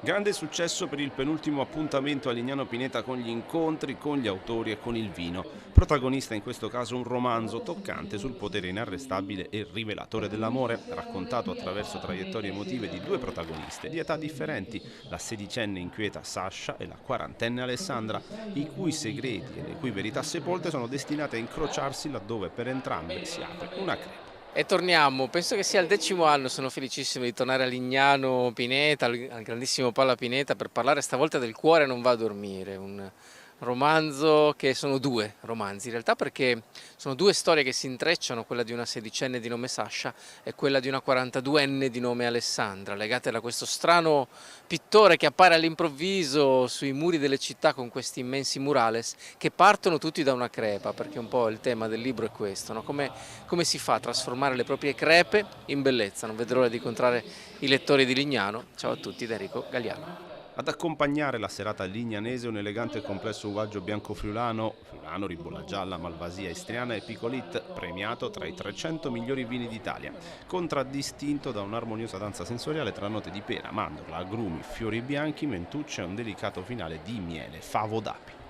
Grande successo per il penultimo appuntamento a Lignano Pineta con gli incontri, con gli autori e con il vino. Protagonista in questo caso un romanzo toccante sul potere inarrestabile e rivelatore dell'amore, raccontato attraverso traiettorie emotive di due protagoniste di età differenti, la sedicenne inquieta Sasha e la quarantenne Alessandra, i cui segreti e le cui verità sepolte sono destinate a incrociarsi laddove per entrambe si apre una crepa. E torniamo, penso che sia il 10° anno, sono felicissimo di tornare a Lignano Pineta, al grandissimo Palla Pineta, per parlare stavolta del Cuore non va a dormire, un romanzo che sono due romanzi in realtà, perché sono due storie che si intrecciano, quella di una sedicenne di nome Sasha e quella di una 42enne di nome Alessandra, legate da questo strano pittore che appare all'improvviso sui muri delle città con questi immensi murales che partono tutti da una crepa, perché un po' il tema del libro è questo, no? Come si fa a trasformare le proprie crepe in bellezza? Non vedo l'ora di incontrare i lettori di Lignano. Ciao a tutti da Enrico Galliano. Ad accompagnare la serata lignanese un elegante e complesso uvaggio bianco friulano, ribolla gialla, malvasia istriana e picolit, premiato tra i 300 migliori vini d'Italia, contraddistinto da un'armoniosa danza sensoriale tra note di pera, mandorla, agrumi, fiori bianchi, mentuccia e un delicato finale di miele, favo d'api.